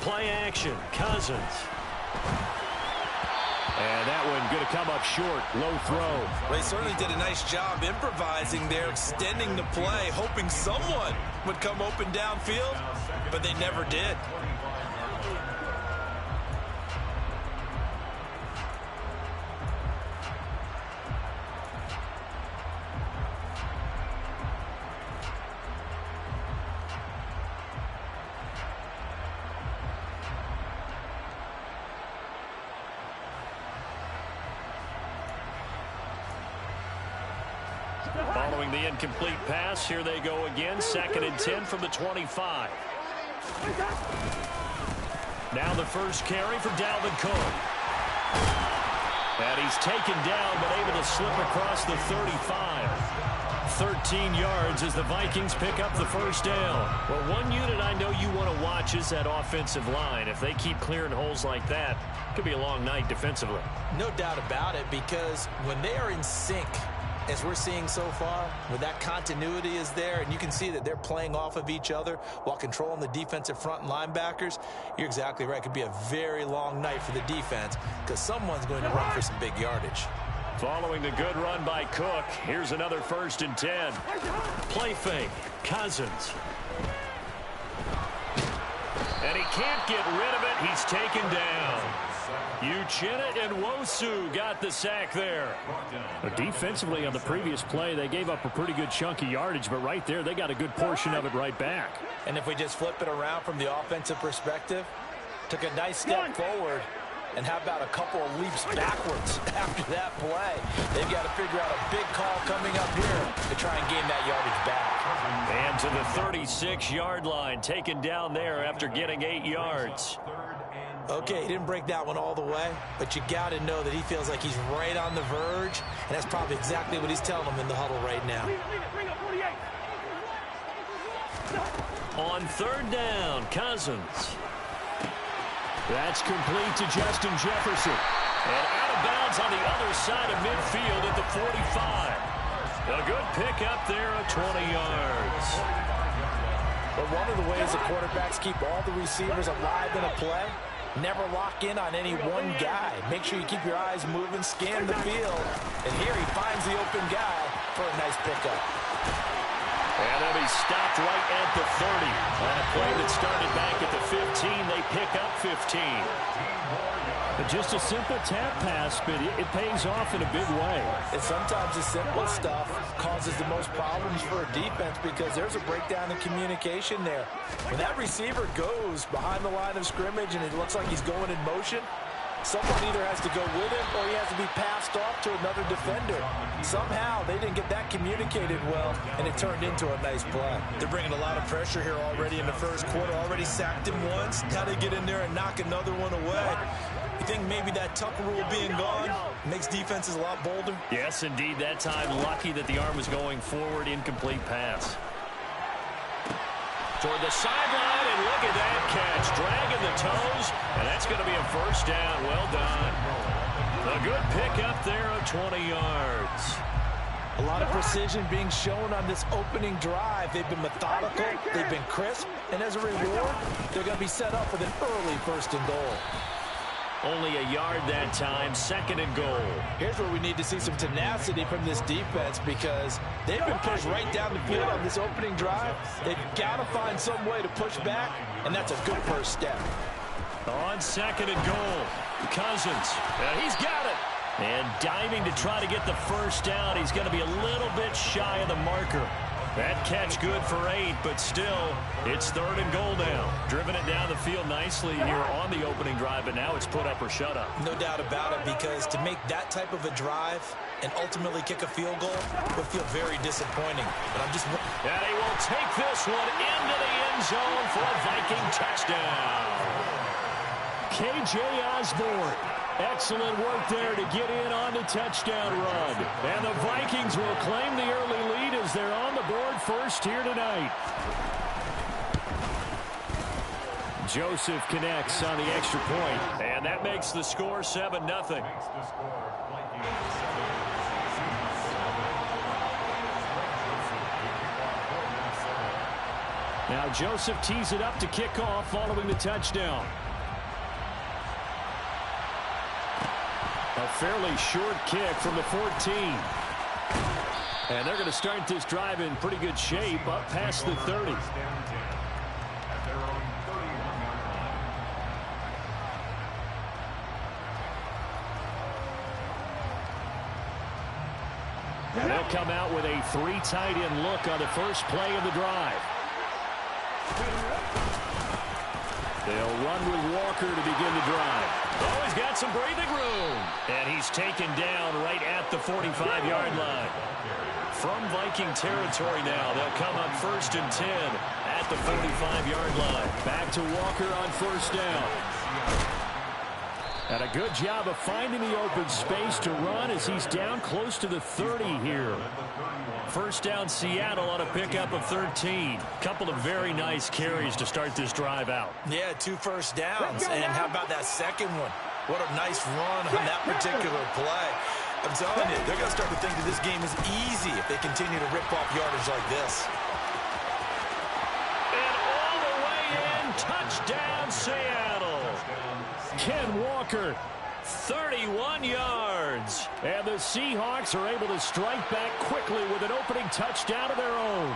Play action. Cousins. And that one going to come up short. Low throw. They certainly did a nice job improvising there, extending the play, hoping someone would come open downfield, but they never did. Following the incomplete pass, here they go again. 2nd and 10 from the 25. Now the first carry for Dalvin Cook. And he's taken down, but able to slip across the 35. 13 yards as the Vikings pick up the first down. Well, one unit I know you want to watch is that offensive line. If they keep clearing holes like that, it could be a long night defensively. No doubt about it, because when they are in sync, as we're seeing so far, where that continuity is there, and you can see that they're playing off of each other while controlling the defensive front and linebackers, you're exactly right. It could be a very long night for the defense because someone's going to run for some big yardage. Following the good run by Cook, here's another 1st and 10. Play fake. Cousins. And he can't get rid of it. He's taken down. Uchenna and Nwosu got the sack there. Defensively on the previous play, they gave up a pretty good chunk of yardage, but right there, they got a good portion of it right back. And if we just flip it around from the offensive perspective, took a nice step forward, and how about a couple of leaps backwards after that play? They've got to figure out a big call coming up here to try and gain that yardage back. And to the 36-yard line, taken down there after getting 8 yards. Okay, he didn't break that one all the way, but you got to know that he feels like he's right on the verge, and that's probably exactly what he's telling them in the huddle right now. On 3rd down, Cousins. That's complete to Justin Jefferson. And out of bounds on the other side of midfield at the 45. A good pickup there of 20 yards. But one of the ways the quarterbacks keep all the receivers alive in a play, never lock in on any one guy. Make sure you keep your eyes moving, scan the field. And here he finds the open guy for a nice pickup. And then he stopped right at the 30. On a play that started back at the 15, they pick up 15. But just a simple tap pass, but it pays off in a big way. And sometimes the simple stuff causes the most problems for a defense because there's a breakdown in communication there. When that receiver goes behind the line of scrimmage and it looks like he's going in motion, someone either has to go with him or he has to be passed off to another defender. Somehow they didn't get that communicated well, and it turned into a nice play. They're bringing a lot of pressure here already in the first quarter. Already sacked him once. Now they get in there and knock another one away. You think maybe that tuck rule being gone makes defenses a lot bolder? Yes, indeed. That time, lucky that the arm was going forward. Incomplete pass. Toward the sideline, and look at that catch. Dragging the toes, and that's going to be a 1st down. Well done. A good pickup there of 20 yards. A lot of precision being shown on this opening drive. They've been methodical, they've been crisp, and as a reward, they're going to be set up with an early 1st and goal. Only a yard that time, 2nd and goal. Here's where we need to see some tenacity from this defense because they've been pushed right down the field on this opening drive. They've got to find some way to push back, and that's a good 1st step. On 2nd and goal, Cousins, and he's got it. And diving to try to get the 1st down, he's going to be a little bit shy of the marker. That catch good for 8, but still, it's 3rd and goal now. Driven it down the field nicely here on the opening drive, but now it's put up or shut up. No doubt about it, because to make that type of a drive and ultimately kick a field goal would feel very disappointing. But I'm just... And he will take this one into the end zone for a Viking touchdown. K.J. Osborne. Excellent work there to get in on the touchdown run. And the Vikings will claim the early lead as they're on the board first here tonight. Joseph connects on the extra point, and that makes the score 7-0. Now Joseph tees it up to kick off following the touchdown. A fairly short kick from the 14. And they're going to start this drive in pretty good shape up past the 30. And they'll come out with a 3 tight end look on the first play of the drive. They'll run with Walker to begin the drive. Oh, he's got some breathing room. And he's taken down right at the 45-yard line. From Viking territory now, they'll come up 1st and 10 at the 45-yard line. Back to Walker on first down. And a good job of finding the open space to run as he's down close to the 30 here. First down Seattle on a pickup of 13. Couple of very nice carries to start this drive out. Yeah, 2 first downs. And how about that second one? What a nice run on that particular play. I'm telling you, they're going to start to think that this game is easy if they continue to rip off yardage like this. And all the way in, touchdown Seattle. Ken Walker, 31 yards. And the Seahawks are able to strike back quickly with an opening touchdown of their own.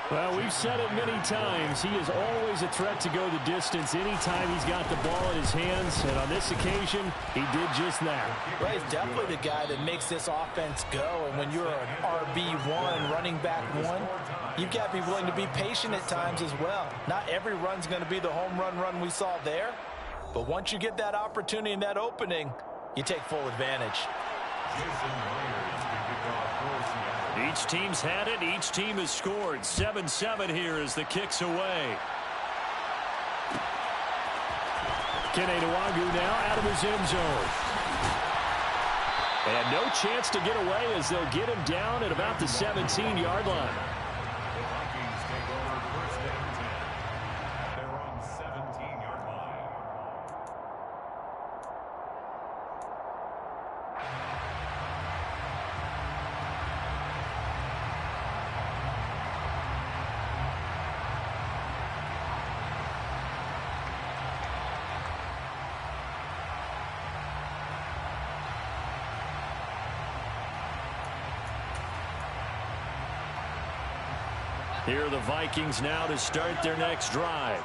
Well, we've said it many times. He is always a threat to go the distance anytime he's got the ball in his hands. And on this occasion, he did just that. Well, he's definitely the guy that makes this offense go. And when you're an RB1, running back 1, you've got to be willing to be patient at times as well. Not every run's going to be the home run we saw there. But once you get that opportunity and that opening, you take full advantage. Each team's had it. Each team has scored. 7-7 here as the kick's away. Kene Nwangwu now out of his end zone. And no chance to get away as they'll get him down at about the 17-yard line. Here are the Vikings now to start their next drive.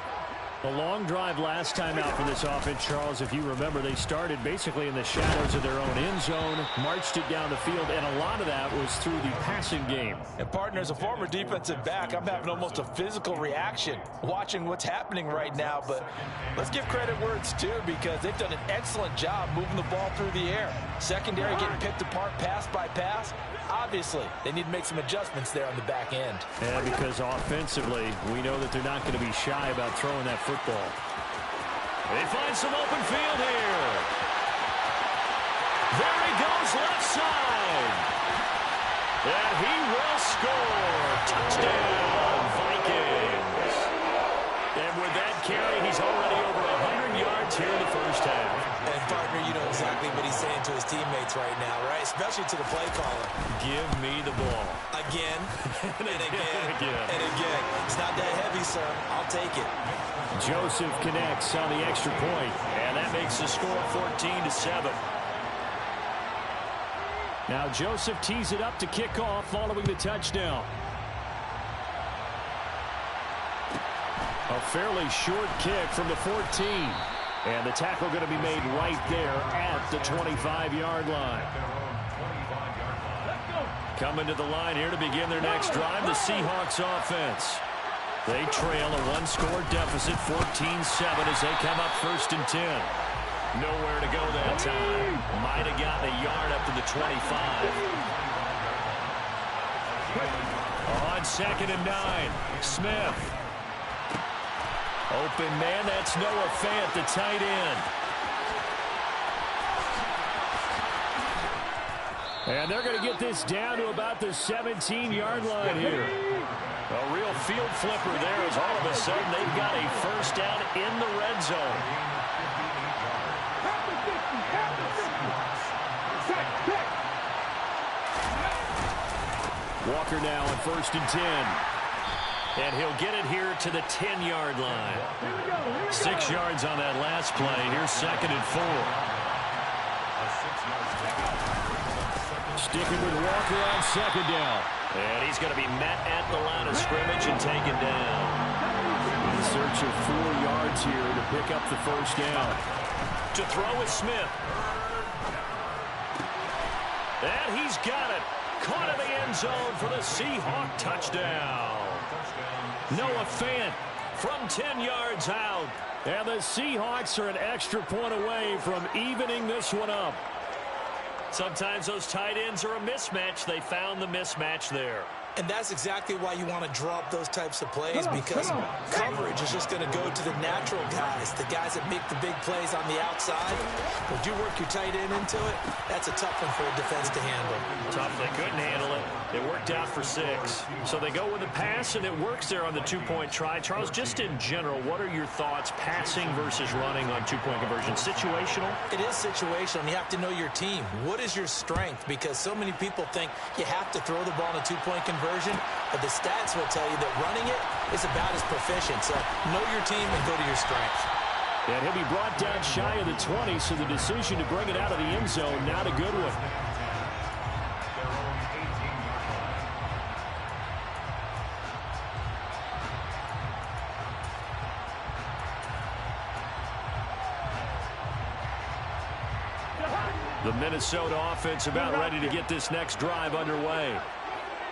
A long drive last time out for this offense, Charles. If you remember, they started basically in the shadows of their own end zone, marched it down the field, and a lot of that was through the passing game. And, partner, as a former defensive back, I'm having almost a physical reaction watching what's happening right now. But let's give credit where it's due because they've done an excellent job moving the ball through the air. Secondary getting picked apart pass by pass. Obviously, they need to make some adjustments there on the back end. Yeah, because offensively, we know that they're not going to be shy about throwing that football. They find some open field here. There he goes, left side. And he will score. Touchdown, Vikings. And with that carry, he's already over 100 yards here in the first half. And, partner, you know exactly what he's saying to his teammates right now, right? Especially to the play caller. Give me the ball. Again, and again, and again. It's not that heavy, sir. I'll take it. Joseph connects on the extra point, and that makes the score 14-7. Now Joseph tees it up to kick off following the touchdown. A fairly short kick from the 14. And the tackle going to be made right there at the 25-yard line. Coming to the line here to begin their next drive, the Seahawks offense. They trail a one-score deficit, 14-7, as they come up 1st and 10. Nowhere to go that time. Might have gotten a yard up to the 25. On 2nd and 9, Smith. Open man, that's Noah Fant, the tight end. And they're going to get this down to about the 17-yard line here. A real field flipper there as all of a sudden they've got a first down in the red zone. Walker now on 1st and 10. And he'll get it here to the 10-yard line. 6 yards on that last play. Here's 2nd and 4. Sticking with Walker on 2nd down. And he's going to be met at the line of scrimmage and taken down. In search of 4 yards here to pick up the first down. To throw is Smith. And he's got it. Caught in the end zone for the Seahawk touchdown. Noah Fant from 10 yards out. And the Seahawks are an extra point away from evening this one up. Sometimes those tight ends are a mismatch. They found the mismatch there. And that's exactly why you want to draw up those types of plays, because coverage is just going to go to the natural guys, the guys that make the big plays on the outside. When you work your tight end into it, that's a tough one for a defense to handle. Tough. They couldn't handle it. It worked out for 6. So they go with the pass, and it works there on the 2-point try. Charles, just in general, what are your thoughts passing versus running on 2-point conversion? Situational? It is situational, and you have to know your team. What is your strength? Because so many people think you have to throw the ball in a 2-point conversion, but the stats will tell you that running it is about as proficient. So know your team and go to your strength. And he'll be brought down shy of the 20, so the decision to bring it out of the end zone, not a good one. The Minnesota offense about ready to get this next drive underway.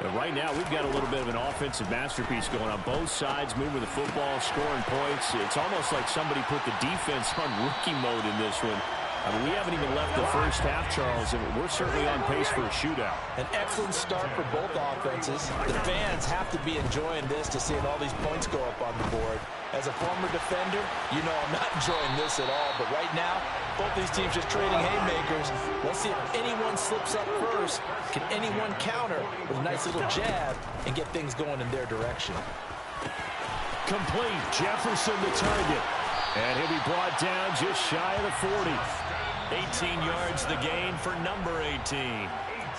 And right now, we've got a little bit of an offensive masterpiece going on both sides, moving the football, scoring points. It's almost like somebody put the defense on rookie mode in this one. I mean, we haven't even left the first half, Charles, and we're certainly on pace for a shootout. An excellent start for both offenses. The fans have to be enjoying this to seeing all these points go up on the board. As a former defender, you know I'm not enjoying this at all. But right now, both these teams just trading haymakers. Let's see if anyone slips up first. Can anyone counter with a nice little jab and get things going in their direction? Complete. Jefferson the target. And he'll be brought down just shy of the 40. 18 yards the gain for number 18.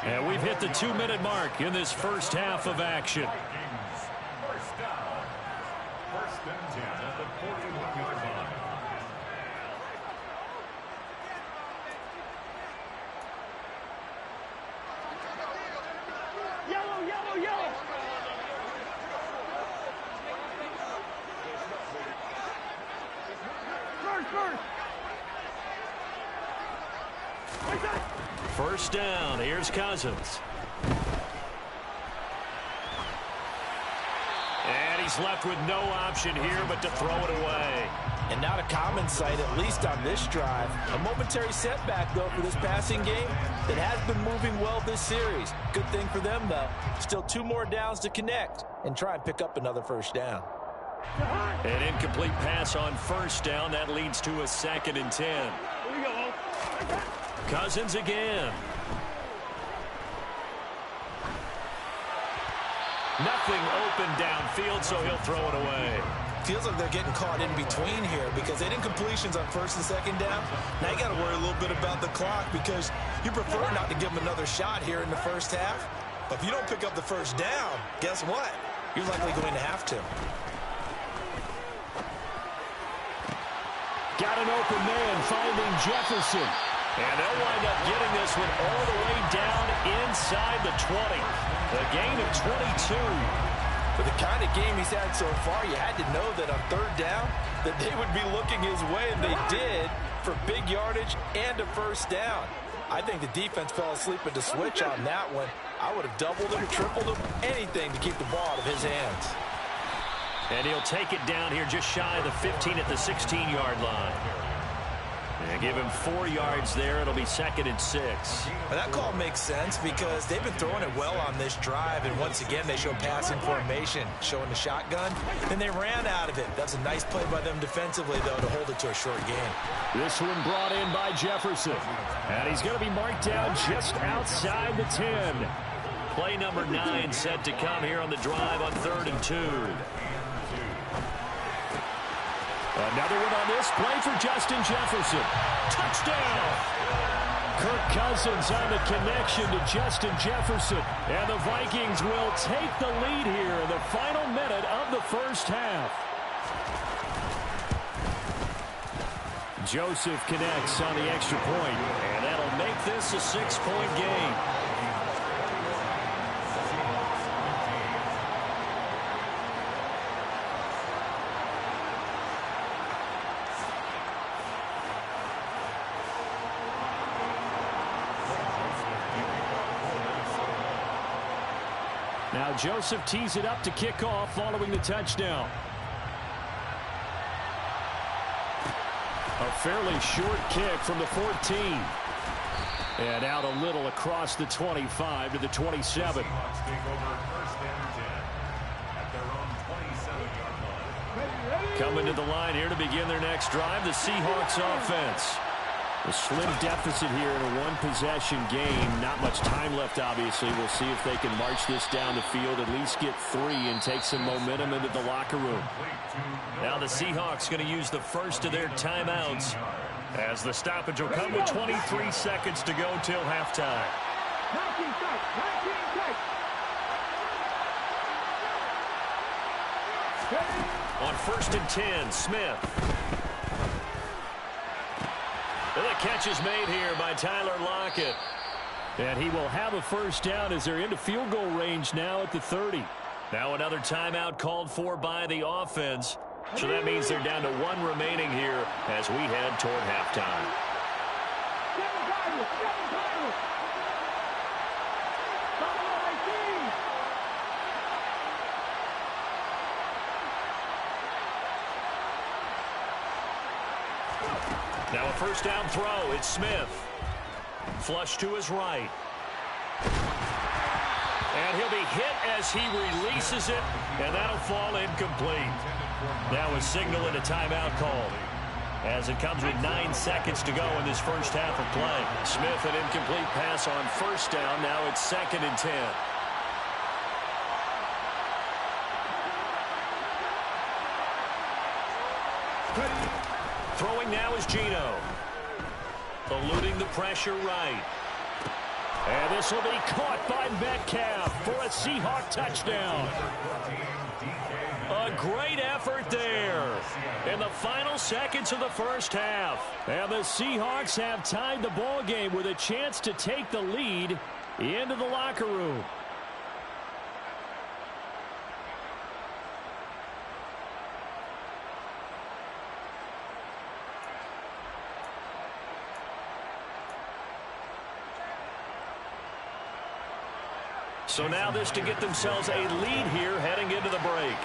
And we've hit the 2-minute mark in this first half of action. First down. Here's Cousins. And he's left with no option here but to throw it away. And not a common sight, at least on this drive. A momentary setback, though, for this passing game that has been moving well this series. Good thing for them, though. Still 2 more downs to connect and try and pick up another first down. An incomplete pass on first down. That leads to a 2nd and 10. Here we go. Cousins again. Nothing open downfield, so he'll throw it away. Feels like they're getting caught in between here because they didn't completions on 1st and 2nd down. Now you got to worry a little bit about the clock because you prefer not to give them another shot here in the first half. But if you don't pick up the first down, guess what? You're likely going to have to. Got an open man finding Jefferson. And they'll wind up getting this one all the way down inside the 20. A gain of 22. For the kind of game he's had so far, you had to know that on 3rd down that they would be looking his way, and they did for big yardage and a first down. I think the defense fell asleep at the switch on that one. I would have doubled him, tripled him, anything to keep the ball out of his hands. And he'll take it down here just shy of the 15 at the 16-yard line. And give him 4 yards there. It'll be 2nd and 6. Well, that call makes sense because they've been throwing it well on this drive. And once again, they show passing formation, showing the shotgun. And they ran out of it. That's a nice play by them defensively, though, to hold it to a short game. This one brought in by Jefferson. And he's going to be marked down just outside the 10. Play number 9 set to come here on the drive on 3rd and 2. Another one on this play for Justin Jefferson. Touchdown! Kirk Cousins on the connection to Justin Jefferson. And the Vikings will take the lead here in the final minute of the first half. Joseph connects on the extra point, and that'll make this a 6-point game. Now Joseph tees it up to kick off following the touchdown. A fairly short kick from the 14. And out a little across the 25 to the 27. Coming to the line here to begin their next drive, the Seahawks offense. A slim deficit here in a one-possession game. Not much time left, obviously. We'll see if they can march this down the field, at least get 3 and take some momentum into the locker room. Now the Seahawks going to use the first of their timeouts, as the stoppage will come with 23 seconds to go till halftime. 19 On 1st and 10, Smith. And the catch is made here by Tyler Lockett. And he will have a first down as they're into field goal range now at the 30. Now another timeout called for by the offense. So that means they're down to 1 remaining here as we head toward halftime. Now a first down throw. It's Smith. Flush to his right. And he'll be hit as he releases it, and that'll fall incomplete. Now a signal and a timeout called, as it comes with 9 seconds to go in this first half of play. Smith, an incomplete pass on first down. Now it's 2nd and 10. Throwing now is Geno. Eluding the pressure right. And this will be caught by Metcalf for a Seahawk touchdown. A great effort there in the final seconds of the first half. And the Seahawks have tied the ball game with a chance to take the lead into the locker room. So now this to get themselves a lead here heading into the break.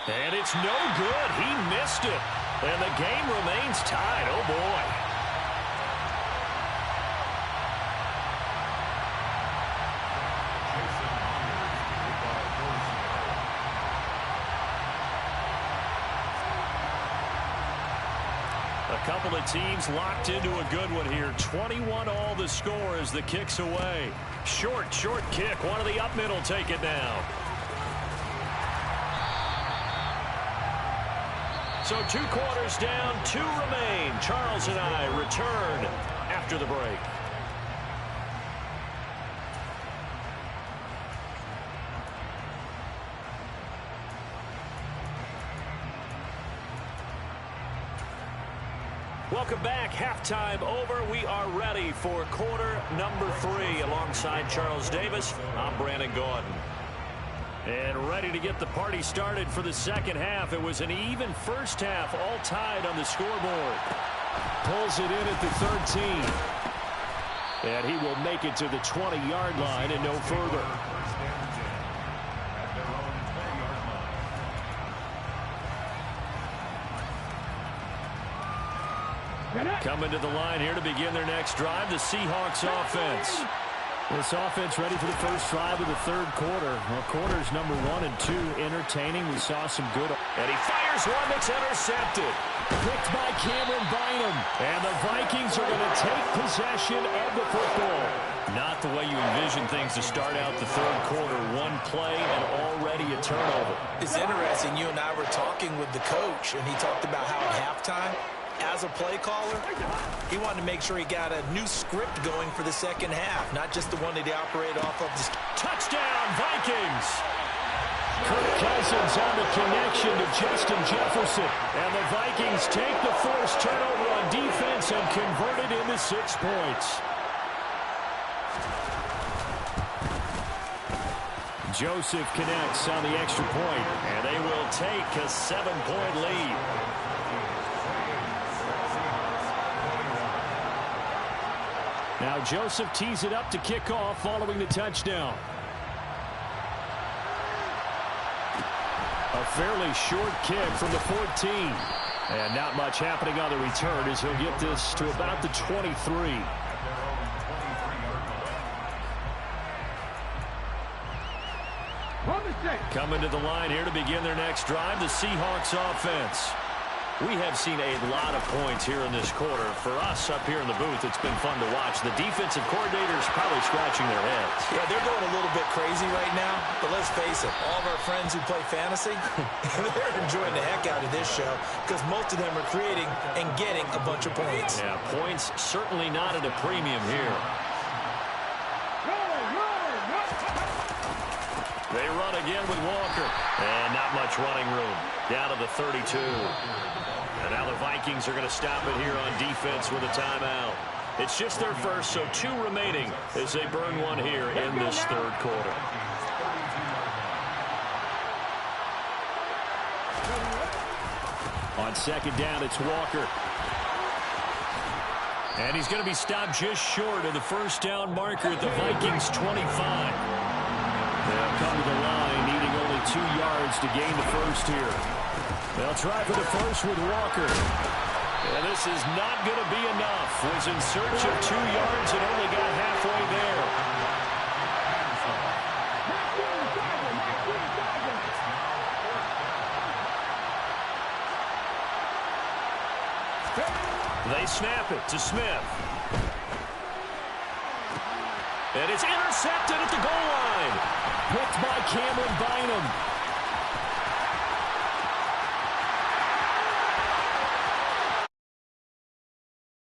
And it's no good. He missed it. And the game remains tied. Oh, boy. A couple of teams locked into a good one here. 21 all the score as the kick's away. Short kick. One of the up middle take it now. So 2 quarters down, 2 remain. Charles and I return after the break. Welcome back. Halftime over. We are ready for quarter number 3. Alongside Charles Davis, I'm Brandon Gordon. And ready to get the party started for the second half. It was an even first half, all tied on the scoreboard. Pulls it in at the 13. And he will make it to the 20-yard line and no further. Coming to the line here to begin their next drive, the Seahawks offense. This offense ready for the first drive of the third quarter. Well, quarters number 1 and 2 entertaining. We saw some good. And he fires one that's intercepted. Picked by Cameron Bynum. And the Vikings are going to take possession of the football. Not the way you envision things to start out the third quarter. 1 play and already a turnover. It's interesting. You and I were talking with the coach, and he talked about how at halftime, as a play caller, he wanted to make sure he got a new script going for the second half, not just the one that he operated off of. Touchdown, Vikings! Kirk Cousins on the connection to Justin Jefferson. And the Vikings take the forced turnover on defense and convert it into 6 points. Joseph connects on the extra point, and they will take a 7-point lead. Now Joseph tees it up to kick off following the touchdown. A fairly short kick from the 14. And not much happening on the return as he'll get this to about the 23. Coming to the line here to begin their next drive, the Seahawks offense. We have seen a lot of points here in this quarter. For us up here in the booth, it's been fun to watch. The defensive coordinators probably scratching their heads. Yeah, they're going a little bit crazy right now. But let's face it, all of our friends who play fantasy, they're enjoying the heck out of this show because most of them are creating and getting a bunch of points. Yeah, points certainly not at a premium here. They run again with Walker. And not much running room. Down to the 32. And now the Vikings are going to stop it here on defense with a timeout. It's just their first, so 2 remaining as they burn one here in this third quarter. On second down, it's Walker. And he's going to be stopped just short of the first down marker at the Vikings' 25. They'll come to the line, needing only 2 yards to gain the first here. They'll try for the first with Walker. And this is not going to be enough. Was in search of 2 yards and only got halfway there. They snap it to Smith. And it's intercepted at the goal line. Picked by Cameron Bynum.